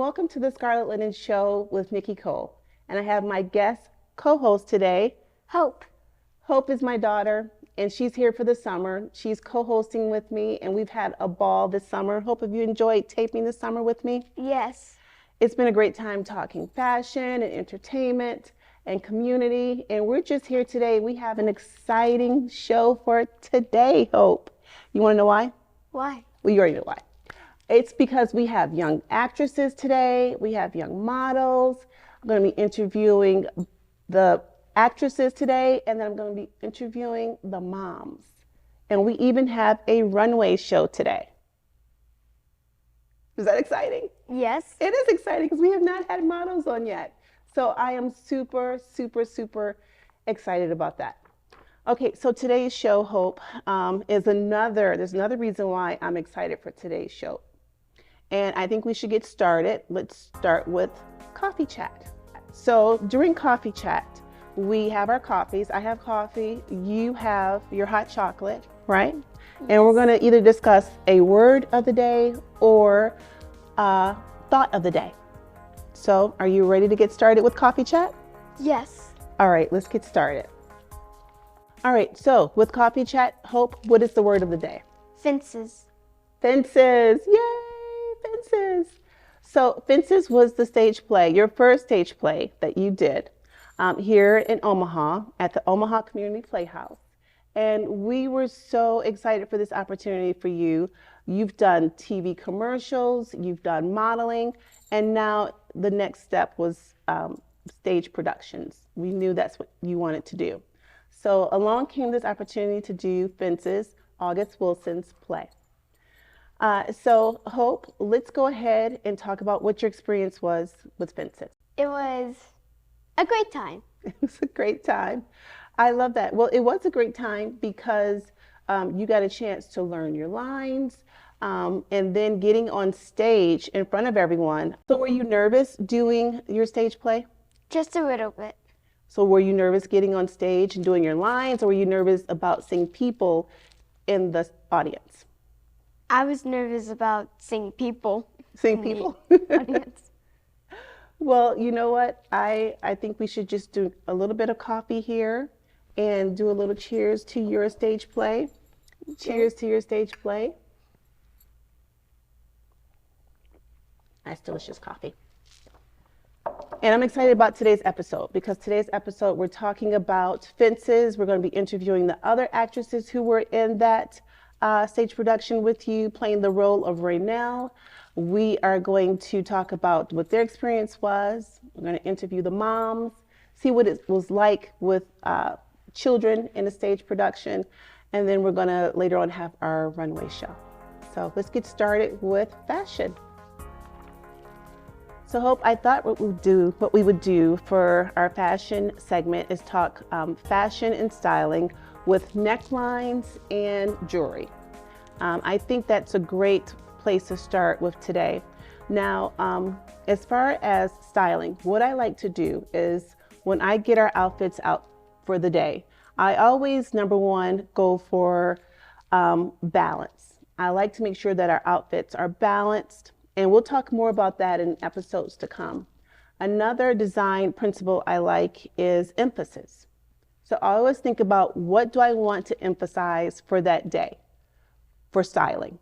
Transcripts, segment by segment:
welcome to the Scarlet Linen Show with Nikki Cole. And I have my guest co-host today, Hope. Hope is my daughter, and she's here for the summer. She's co-hosting with me, and we've had a ball this summer. Hope, have you enjoyed taping this summer with me? Yes. It's been a great time talking fashion and entertainment and community, and we're just here today. We have an exciting show for today, Hope. You want to know why? Why? Well, you already know why. It's because we have young actresses today. We have young models. I'm going to be interviewing the actresses today, and then I'm going to be interviewing the moms. And we even have a runway show today. Is that exciting? Yes. It is exciting because we have not had models on yet. So I am super, super, super excited about that. Okay, so today's show, Hope, there's another reason why I'm excited for today's show. And I think we should get started. Let's start with coffee chat. So during coffee chat, we have our coffees. I have coffee, you have your hot chocolate, right? Yes. And we're gonna either discuss a word of the day or a thought of the day. So are you ready to get started with coffee chat? Yes. All right, let's get started. All right, so with coffee chat, Hope, what is the word of the day? Fences. Fences, yay, fences. So Fences was the stage play, your first stage play that you did here in Omaha at the Omaha Community Playhouse. And we were so excited for this opportunity for you. You've done TV commercials, you've done modeling, and now the next step was stage productions. We knew that's what you wanted to do. So along came this opportunity to do Fences, August Wilson's play. So Hope, let's go ahead and talk about what your experience was with Fences. It was a great time. It was a great time. I love that. Well, it was a great time because you got a chance to learn your lines and then getting on stage in front of everyone. So were you nervous doing your stage play? Just a little bit. So were you nervous getting on stage and doing your lines, or were you nervous about seeing people in the audience? I was nervous about seeing people. Seeing people? Audience. Well, you know what? I think we should just do a little bit of coffee here and do a little cheers to your stage play. Cheers to your stage play. Nice, delicious coffee. And I'm excited about today's episode because today's episode we're talking about Fences. We're going to be interviewing the other actresses who were in that stage production with you, playing the role of Raynell. We are going to talk about what their experience was. We're going to interview the moms, see what it was like with children in a stage production, and then we're going to later on have our runway show. So let's get started with fashion. So Hope, I thought what we would do for our fashion segment is talk fashion and styling with necklines and jewelry. I think that's a great place to start with today. Now, as far as styling, what I like to do is when I get our outfits out for the day, I always, number one, go for balance. I like to make sure that our outfits are balanced. And we'll talk more about that in episodes to come. Another design principle I like is emphasis. So I always think about what do I want to emphasize for that day for styling.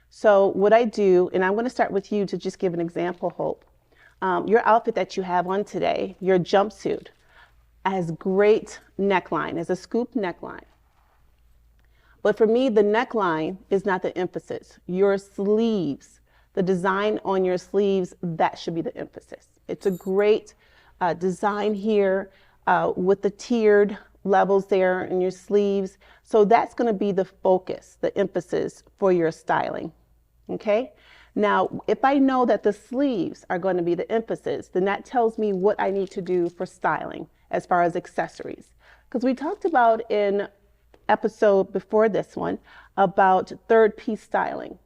So what I do, and I'm going to start with you to just give an example, Hope. Your outfit that you have on today, your jumpsuit, has great neckline, has a scoop neckline. But for me, the neckline is not the emphasis. Your sleeves, the design on your sleeves, that should be the emphasis. It's a great design here with the tiered levels there in your sleeves. So that's going to be the focus, the emphasis for your styling. Okay? Now, if I know that the sleeves are going to be the emphasis, then that tells me what I need to do for styling as far as accessories. Because we talked about in episode before this one about third piece styling.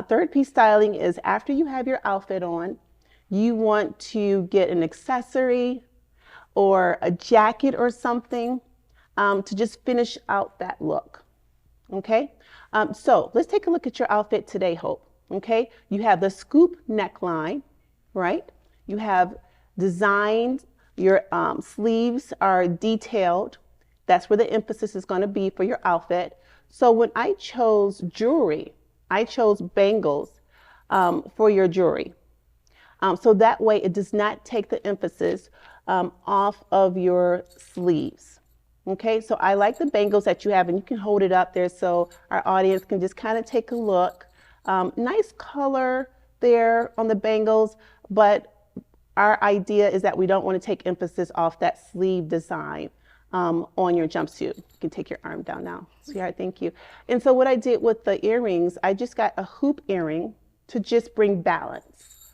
Third piece styling is after you have your outfit on, you want to get an accessory or a jacket or something to just finish out that look. Okay, so let's take a look at your outfit today, Hope. Okay, you have the scoop neckline right? You have designed, your sleeves are detailed. That's where the emphasis is going to be for your outfit. So when I chose jewelry, I chose bangles for your jewelry. So that way it does not take the emphasis off of your sleeves. Okay, so I like the bangles that you have, and you can hold it up there so our audience can just kind of take a look. Nice color there on the bangles, but our idea is that we don't want to take emphasis off that sleeve design on your jumpsuit. You can take your arm down now. Sweetheart, thank you. And so what I did with the earrings, I just got a hoop earring to just bring balance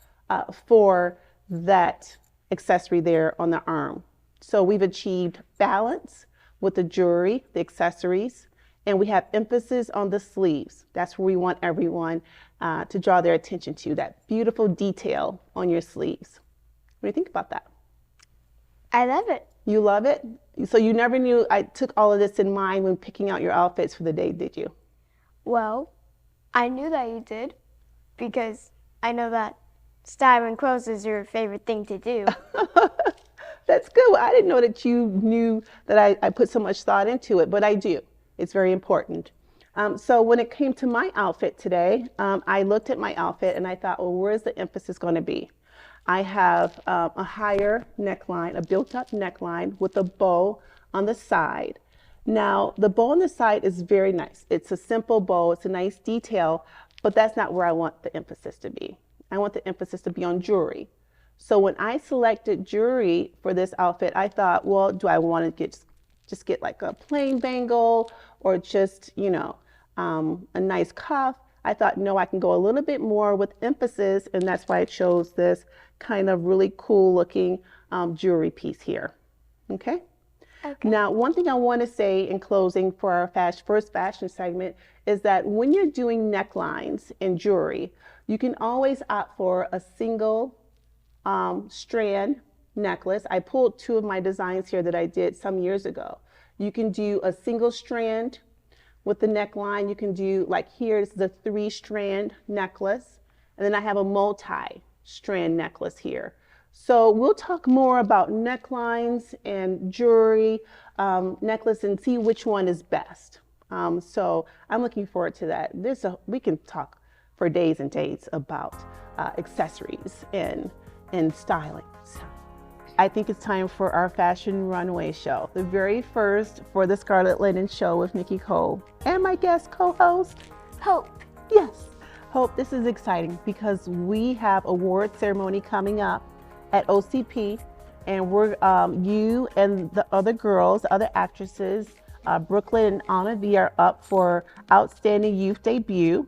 for that accessory there on the arm. So we've achieved balance with the jewelry, the accessories, and we have emphasis on the sleeves. That's where we want everyone to draw their attention to, that beautiful detail on your sleeves. What do you think about that? I love it. You love it? So you never knew I took all of this in mind when picking out your outfits for the day, did you? Well, I knew that you did because I know that styling clothes is your favorite thing to do. That's good. Well, I didn't know that you knew that I put so much thought into it, but I do. It's very important. So when it came to my outfit today, I looked at my outfit and I thought, well, where's the emphasis going to be? I have a higher neckline, a built-up neckline with a bow on the side. Now, the bow on the side is very nice. It's a simple bow. It's a nice detail, but that's not where I want the emphasis to be. I want the emphasis to be on jewelry. So when I selected jewelry for this outfit, I thought, well, do I want to just get like a plain bangle or just, you know, a nice cuff? I thought, no, I can go a little bit more with emphasis, and that's why I chose this kind of really cool looking jewelry piece here. Okay? Okay. Now, one thing I want to say in closing for our first fashion segment is that when you're doing necklines in jewelry, you can always opt for a single strand necklace. I pulled two of my designs here that I did some years ago. You can do a single strand with the neckline. You can do, like here, this is a 3-strand necklace. And then I have a multi-strand necklace here. So we'll talk more about necklines and jewelry, necklace, and see which one is best. So I'm looking forward to that. We can talk for days and days about accessories and styling. So I think it's time for our fashion runway show, the very first for the Scarlet Linen show with Nikki Cole and my guest co-host, Hope. Yes, Hope. This is exciting because we have award ceremony coming up at OCP, and we're you and the other girls, other actresses, Brooklyn and Anna V are up for Outstanding Youth Debut.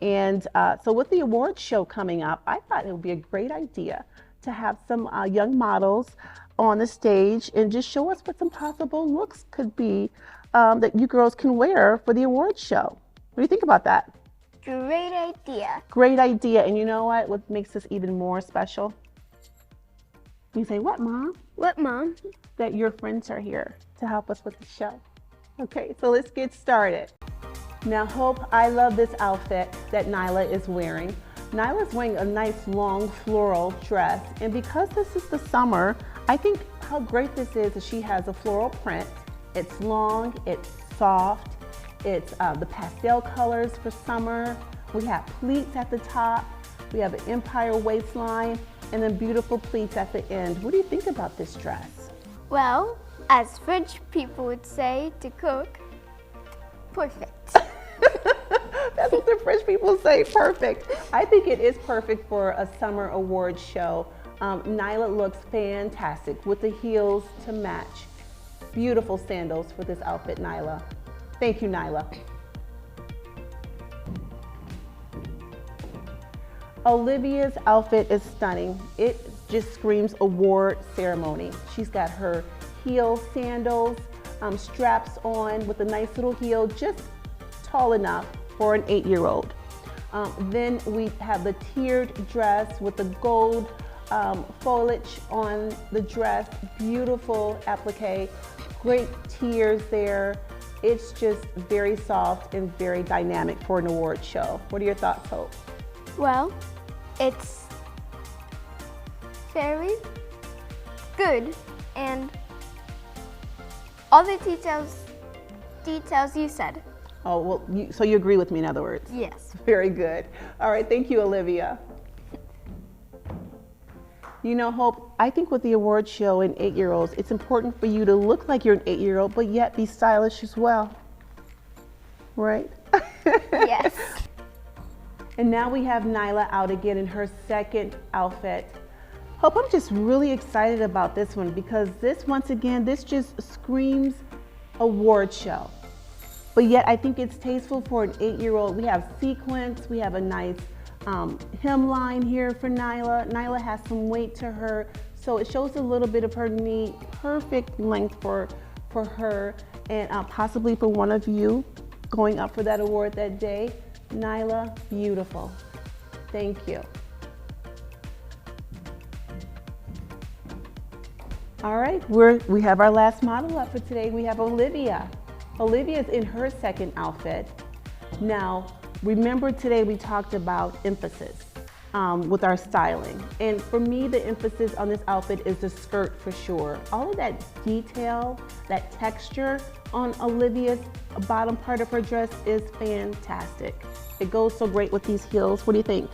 And so with the awards show coming up, I thought it would be a great idea to have some young models on the stage and just show us what some possible looks could be that you girls can wear for the awards show. What do you think about that? Great idea. Great idea. And you know what makes this even more special? You say, what, Mom? What, Mom? That your friends are here to help us with the show. Okay, so let's get started. Now, Hope, I love this outfit that Nyla is wearing. Nyla's wearing a nice long floral dress, and because this is the summer, I think how great this is she has a floral print. It's long, it's soft, it's the pastel colors for summer. We have pleats at the top, we have an empire waistline, and then beautiful pleats at the end. What do you think about this dress? Well, as French people would say to cook, perfect. That's what the French people say, perfect. I think it is perfect for a summer awards show. Nyla looks fantastic with the heels to match. Beautiful sandals for this outfit, Nyla. Thank you, Nyla. Olivia's outfit is stunning. It just screams award ceremony. She's got her heel sandals, straps on with a nice little heel, just tall enough for an 8-year-old. Then we have the tiered dress with the gold foliage on the dress, beautiful applique, great tiers there. It's just very soft and very dynamic for an award show. What are your thoughts, Hope? Well, it's very good, and all the details you said. Oh, well, so you agree with me, in other words? Yes. Very good. All right, thank you, Olivia. You know, Hope, I think with the award show and 8-year-olds, it's important for you to look like you're an 8-year-old, but yet be stylish as well. Right? Yes. And now we have Nyla out again in her second outfit. Hope, I'm just really excited about this one because this, once again, this just screams award show. But yet I think it's tasteful for an 8-year-old. We have sequins, we have a nice hemline here for Nyla. Nyla has some weight to her, so it shows a little bit of her knee, perfect length for her, and possibly for one of you going up for that award that day. Nyla, beautiful. Thank you. All right, we have our last model up for today. We have Olivia. Olivia's in her second outfit. Now, remember today we talked about emphasis with our styling. And for me, the emphasis on this outfit is the skirt for sure. All of that detail, that texture on Olivia's bottom part of her dress is fantastic. It goes so great with these heels. What do you think?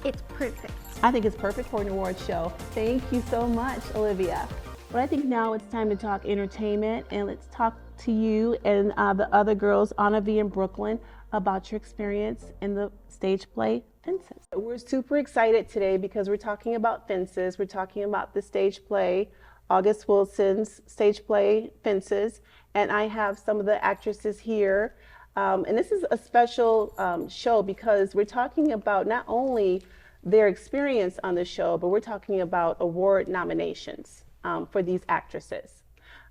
It's perfect. I think it's perfect for an award show. Thank you so much, Olivia. But I think now it's time to talk entertainment, and let's talk to you and the other girls, Anna V and Brooklyn, about your experience in the stage play Fences. We're super excited today because we're talking about Fences. We're talking about the stage play, August Wilson's stage play Fences, and I have some of the actresses here. And this is a special show because we're talking about not only their experience on the show, but we're talking about award nominations for these actresses.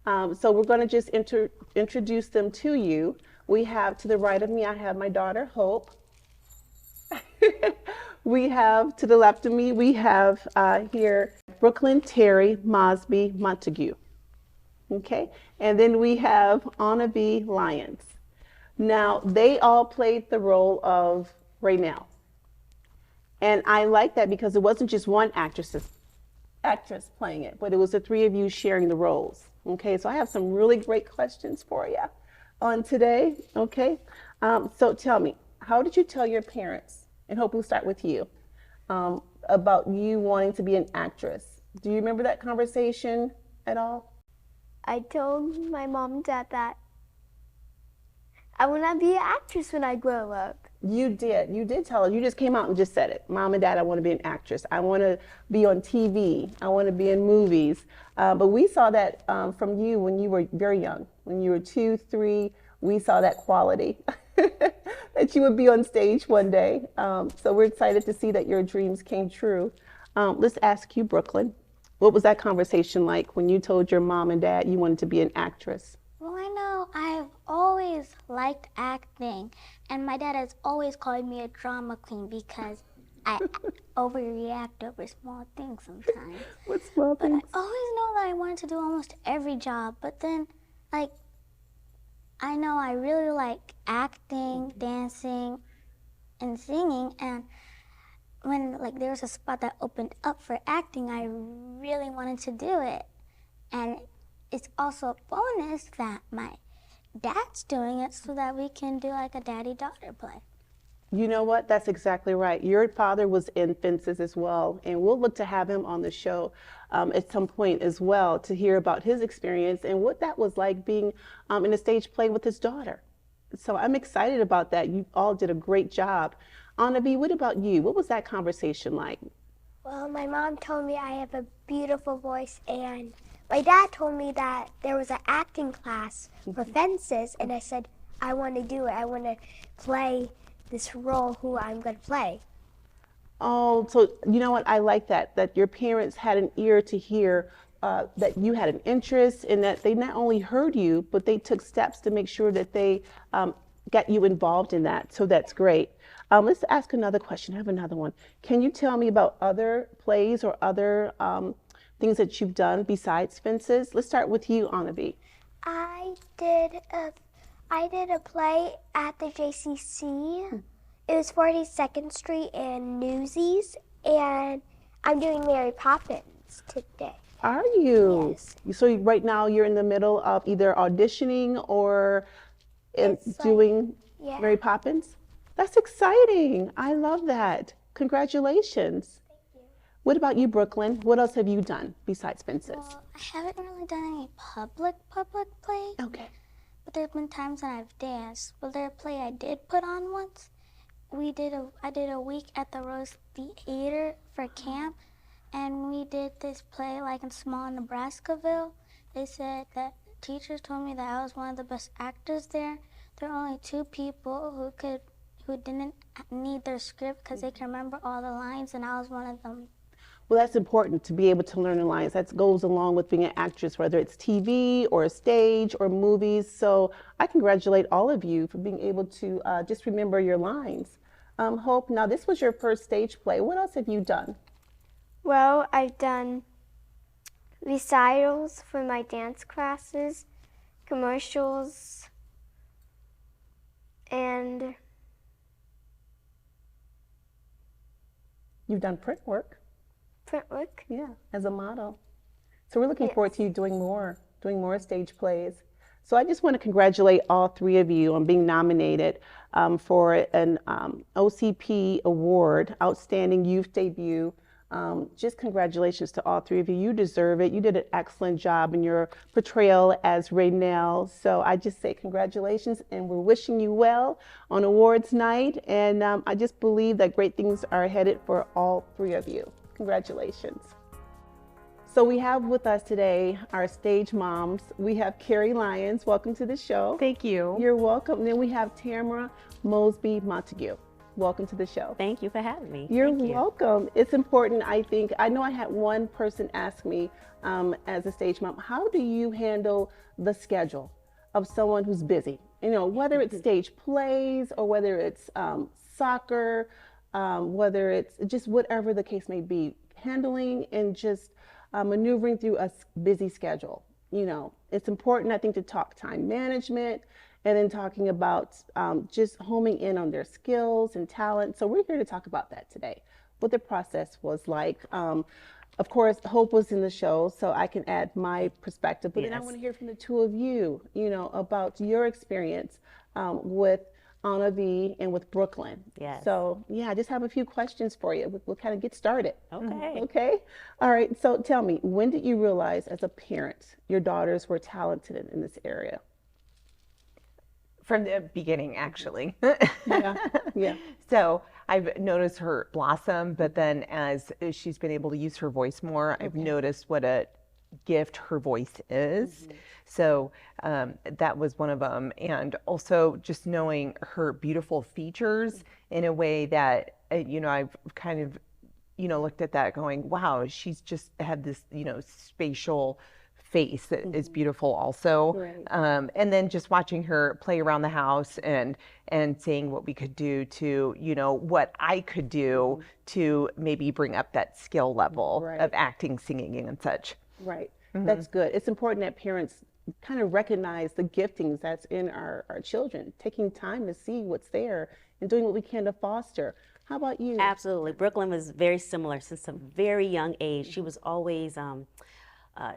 So we're going to just introduce them to you. We have, to the right of me, I have my daughter, Hope. We have, to the left of me, we have here Brooklyn Terry Mosby Montague. Okay, and then we have Anna V. Lyons. Now, they all played the role of Raynell. And I like that because it wasn't just one actress playing it, but it was the three of you sharing the roles. Okay, so I have some really great questions for you on today. Okay, so tell me, how did you tell your parents, and Hope we'll start with you, about you wanting to be an actress? Do you remember that conversation at all? I told my mom and dad that I want to be an actress when I grow up. You did tell her. You just came out and just said it. Mom and Dad, I want to be an actress. I want to be on TV. I want to be in movies. But we saw that from you when you were very young. When you were 2, 3, we saw that quality that you would be on stage one day. So we're excited to see that your dreams came true. Let's ask you, Brooklyn, what was that conversation like when you told your mom and dad you wanted to be an actress? Well, I know I've always liked acting, and my dad has always called me a drama queen because I overreact over small things sometimes. What small But things? I always know that I wanted to do almost every job, but then, like, I know I really like acting, dancing, and singing, and when, like, there was a spot that opened up for acting, I really wanted to do it. And it's also a bonus that my dad's doing it so that we can do like a daddy-daughter play. You know what? That's exactly right. Your father was in Fences as well, and we'll look to have him on the show at some point as well to hear about his experience and what that was like being in a stage play with his daughter. So I'm excited about that. You all did a great job. Anna V, what about you? What was that conversation like? Well, my mom told me I have a beautiful voice, and my dad told me that there was an acting class for Fences, and I said, I want to do it. I want to play this role who I'm going to play. Oh, so you know what? I like that your parents had an ear to hear that you had an interest, and that they not only heard you, but they took steps to make sure that they got you involved in that. So that's great. Let's ask another question. I have another one. Can you tell me about other plays or other things that you've done besides Fences? Let's start with you, Anna V. I did a play at the JCC. It was 42nd Street and Newsies, and I'm doing Mary Poppins. dance today. Are you? Yes. So right now you're in the middle of either auditioning or It's like- doing Yeah. Mary Poppins? That's exciting. I love that. Congratulations. Thank you. What about you, Brooklyn? What else have you done besides Fences? Well, I haven't really done any public plays, Okay. but there's been times that I've danced. Well, there a play I did put on once. I did a week at the Rose Theater for camp, and we did this play like in small Nebraskaville. They said that teachers told me that I was one of the best actors there. There were only 2 people who didn't need their script because they can remember all the lines, and I was one of them. Well, that's important to be able to learn the lines. That goes along with being an actress, whether it's TV or stage or movies. So I congratulate all of you for being able to just remember your lines. Hope, now this was your first stage play. What else have you done? Well, I've done recitals for my dance classes, commercials, and You've done print work. print work. Yeah, as a model. So we're looking forward to you doing more stage plays. So I just want to congratulate all 3 of you on being nominated for an OCP award, Outstanding Youth Debut. Just congratulations to all 3 of you. You deserve it. You did an excellent job in your portrayal as Raynell. So I just say congratulations, and we're wishing you well on awards night. And I just believe that great things are headed for all 3 of you. Congratulations. So we have with us today our stage moms. We have Carrie Lyons. Welcome to the show. Thank you. You're welcome. And then we have Tamara Mosby Montague. Welcome to the show. Thank you for having me. You're Thank you. welcome. It's important, I think. I know I had one person ask me as a stage mom, how do you handle the schedule of someone who's busy? You know, whether it's stage plays or whether it's soccer, whether it's just whatever the case may be, handling and just maneuvering through a busy schedule. You know, it's important, I think, to talk time management and then talking about just homing in on their skills and talent. So we're here to talk about that today, what the process was like. Of course, Hope was in the show, so I can add my perspective, but then I want to hear from the 2 of you, you know, about your experience with Anna V and with Brooklyn. Yes. So yeah, I just have a few questions for you. We'll kind of get started. Okay. Okay. All right. So tell me, when did you realize as a parent your daughters were talented in this area? From the beginning, actually. Yeah. Yeah. So I've noticed her blossom, but then as she's been able to use her voice more, I've noticed what a gift her voice is. So that was one of them. And also just knowing her beautiful features in a way that, you know, I've kind of, you know, looked at that going, wow, she's just had this, you know, spatial face that is beautiful also. Right. And then just watching her play around the house and seeing what we could do to, you know, what I could do to maybe bring up that skill level Right. of acting, singing, and such. Right. That's good. It's important that parents kind of recognize the giftings that's in our children, taking time to see what's there and doing what we can to foster. How about you? Absolutely. Brooklyn was very similar since a very young age. She was always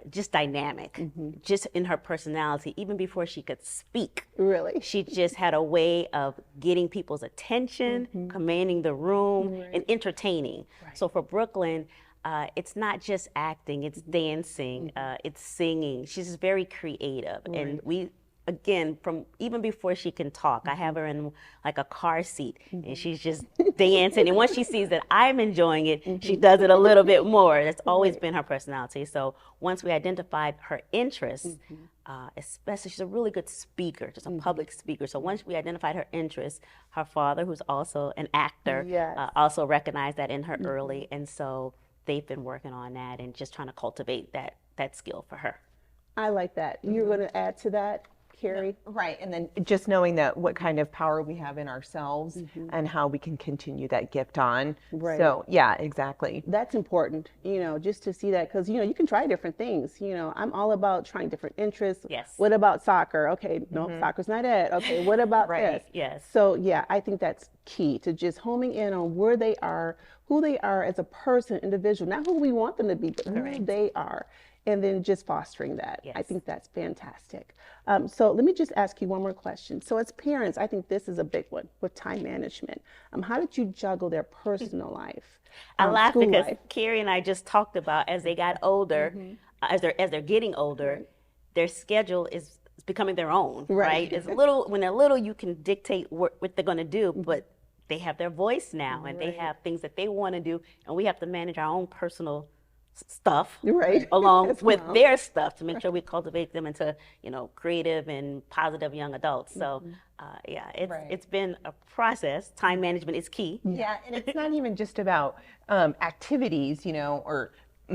just dynamic, just in her personality, even before she could speak. Really? She just had a way of getting people's attention, commanding the room, and entertaining. So for Brooklyn, it's not just acting, it's dancing, it's singing. She's just very creative. And we, again, from even before she can talk, I have her in like a car seat and she's just dancing. And once she sees that I'm enjoying it, she does it a little bit more. That's always been her personality. So once we identified her interests, especially she's a really good speaker, just a public speaker. So once we identified her interests, her father, who's also an actor, also recognized that in her early. And so they've been working on that and just trying to cultivate that skill for her. I like that. You're going to add to that, Carrie? Right. And then just knowing that what kind of power we have in ourselves and how we can continue that gift on. Right. So yeah, exactly. That's important, you know, just to see that, because, you know, you can try different things. You know, I'm all about trying different interests. Yes. What about soccer? Okay, no, soccer's not it. Okay, what about Right, this? yes. So, yeah, I think that's key to just homing in on where they are, who they are as a person, individual, not who we want them to be, but who Correct. they are. And then just fostering that. I Yes. think that's fantastic. So let me just ask you one more question. So as parents, I think this is a big one with time management. How did you juggle their personal life? I laugh school because life? Carrie and I just talked about as they got older, as they're getting older, their schedule is becoming their own, Right. right? It's a little when they're little, you can dictate what they're going to do, but they have their voice now, and they have things that they want to do, and we have to manage our own personal stuff Right. along As with moms. their stuff to make sure we cultivate them into creative and positive young adults. So yeah, it's been a process. Time management is key. Yeah, and it's not even just about activities, or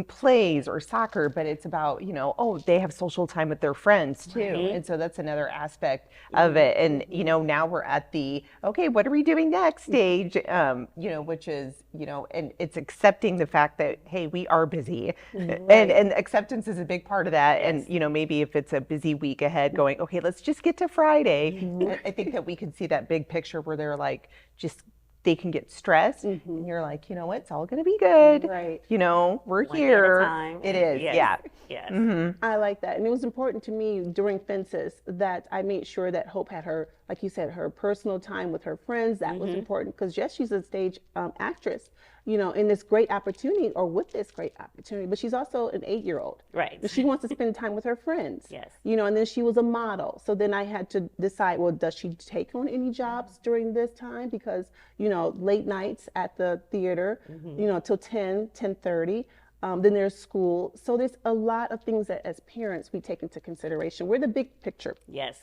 plays or soccer, but it's about, oh, they have social time with their friends too. And so that's another aspect of it. And, now we're at the, okay, what are we doing next stage? Which is, and it's accepting the fact that, hey, we are busy. And acceptance is a big part of that. And, maybe if it's a busy week ahead going, okay, let's just get to Friday. I think that we can see that big picture where they're like, just they can get stressed and you're like, you know what, it's all going to be good. Right. We're One here. day at a time. It is. Yes. Yeah. Yes. I like that. And it was important to me during Fences that I made sure that Hope had her, like you said, her personal time with her friends. That was important because, yes, she's a stage actress, in this great opportunity or with this great opportunity, but she's also an 8-year-old. Right. And she wants to spend time with her friends. Yes. And then she was a model. So then I had to decide, well, does she take on any jobs during this time? Because, late nights at the theater, till 10:30. Then there's school. So there's a lot of things that as parents we take into consideration. We're the big picture. Yes.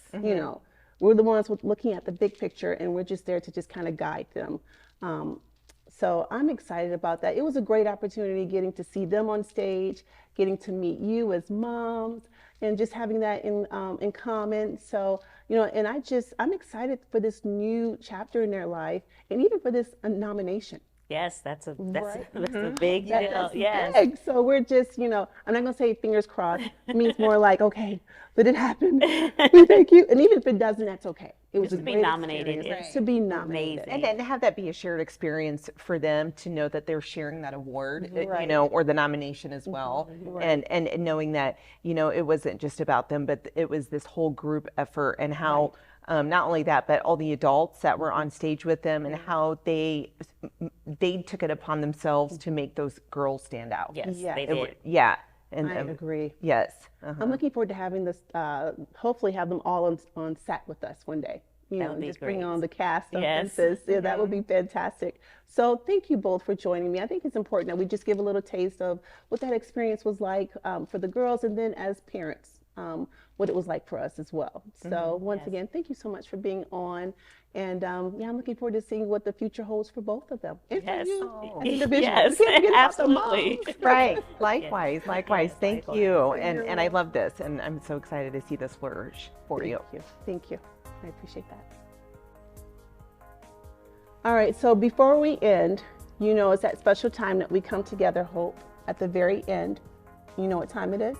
We're the ones looking at the big picture, and we're just there to just kind of guide them. So I'm excited about that. It was a great opportunity getting to see them on stage, getting to meet you as moms, and just having that in common. So, and I'm excited for this new chapter in their life, and even for this nomination. Yes, that's a Right. big deal. That's Yes. big. So we're just, I'm not going to say fingers crossed. It means more like, okay, but it happened. We thank you. And even if it doesn't, that's okay. It was Just a to be great nominated experience is to be nominated. amazing. And have that be a shared experience for them to know that they're sharing that award, Right. or the nomination as well. And knowing that, it wasn't just about them, but it was this whole group effort and how, not only that, but all the adults that were on stage with them and how they took it upon themselves to make those girls stand out. Yes, Yeah. they It did. wa- yeah. And I agree. yes. I'm looking forward to having this, hopefully have them all on set with us one day. That would be Just bring great. on the cast of Yes. Fences. Yeah, that would be fantastic. So thank you both for joining me. I think it's important that we just give a little taste of what that experience was like for the girls, and then as parents, what it was like for us as well. So once again, thank you so much for being on. And I'm looking forward to seeing what the future holds for both of them. And Yes. for you as individuals. Yes, We can't forget about the absolutely. moms. Right. Likewise. Thank likewise. you. And I love this. And I'm so excited to see this flourish for you. Thank you. I appreciate that. All right, so before we end, it's that special time that we come together, Hope, at the very end. You know what time it is?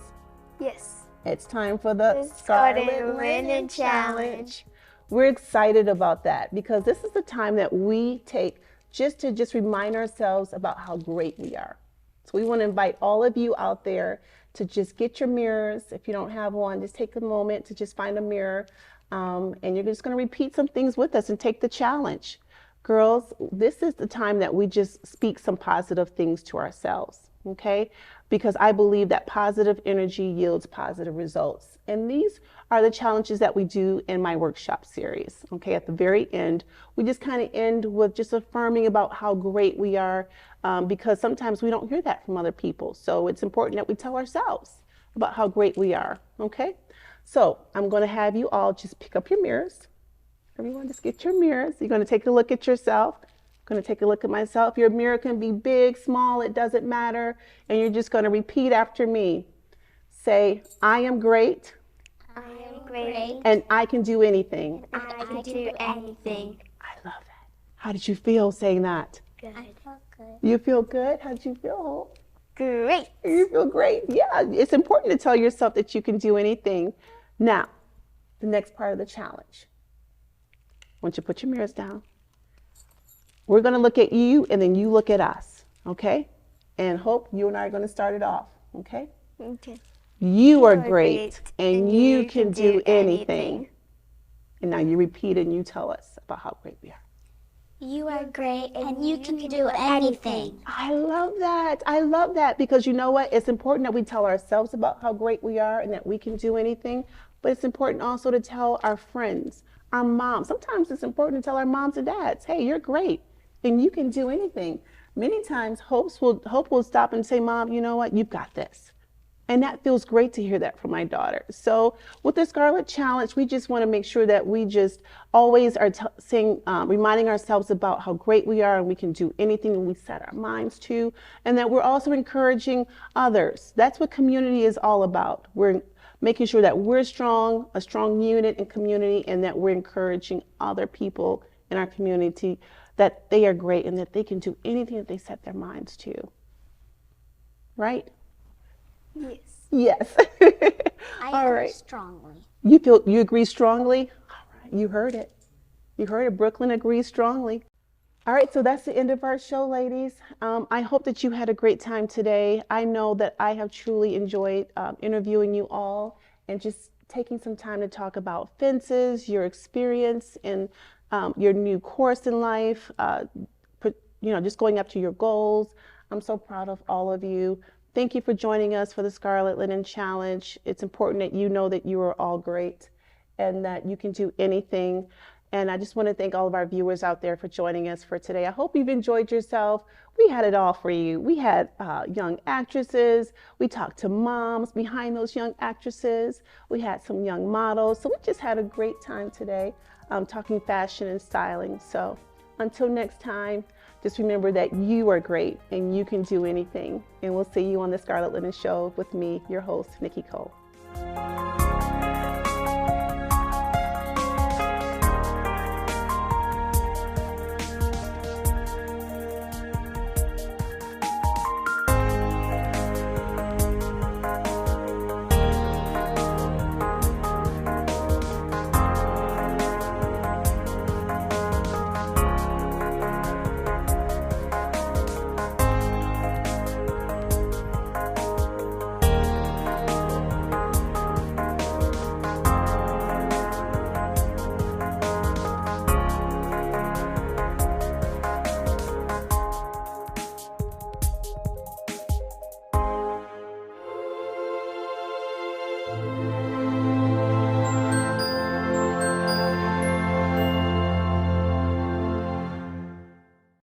Yes. It's time for the Scarlet Winning Challenge. We're excited about that because this is the time that we take just to remind ourselves about how great we are. So we want to invite all of you out there to just get your mirrors. If you don't have one, just take a moment to just find a mirror. And you're just going to repeat some things with us and take the challenge. Girls, this is the time that we just speak some positive things to ourselves, okay? Because I believe that positive energy yields positive results. And these are the challenges that we do in my workshop series, okay? At the very end, we just kind of end with just affirming about how great we are, because sometimes we don't hear that from other people. So it's important that we tell ourselves about how great we are, okay? So I'm going to have you all just pick up your mirrors. Everyone, just get your mirrors. You're going to take a look at yourself. I'm going to take a look at myself. Your mirror can be big, small, it doesn't matter. And you're just going to repeat after me. Say, I am great. I am great. And I can do anything. I can do anything. I love that. How did you feel saying that? Good. I felt good. You feel good? How did you feel, Hope? Great. You feel great? Yeah, it's important to tell yourself that you can do anything. Now, the next part of the challenge. Once you put your mirrors down, we're going to look at you and then you look at us. Okay? And Hope, you and I are going to start it off. Okay? Okay. You are great, and you can do anything. And now you repeat and you tell us about how great we are. You are great and you can do anything. I love that. I love that because you know what? It's important that we tell ourselves about how great we are and that we can do anything, but it's important also to tell our friends, our moms. Sometimes it's important to tell our moms and dads, hey, you're great and you can do anything. Many times Hope will stop and say, Mom, you know what? You've got this. And that feels great to hear that from my daughter. So with the Scarlet Challenge, we just want to make sure that we just always are reminding ourselves about how great we are and we can do anything we set our minds to, and that we're also encouraging others. That's what community is all about. We're making sure that we're strong, a strong unit in community, and that we're encouraging other people in our community that they are great and that they can do anything that they set their minds to. Right? Yes. Yes. I All agree right. strongly. You agree strongly? All right. You heard it. You heard it. Brooklyn agrees strongly. All right. So that's the end of our show, ladies. I hope that you had a great time today. I know that I have truly enjoyed interviewing you all and just taking some time to talk about fences, your experience in your new course in life, just going up to your goals. I'm so proud of all of you. Thank you for joining us for the Scarlet Linen Challenge. It's important that you know that you are all great and that you can do anything. And I just want to thank all of our viewers out there for joining us for today. I hope you've enjoyed yourself. We had it all for you. We had young actresses. We talked to moms behind those young actresses. We had some young models. So we just had a great time today talking fashion and styling. So until next time, just remember that you are great and you can do anything. And we'll see you on the Scarlet Linen Show with me, your host, Nikki Cole.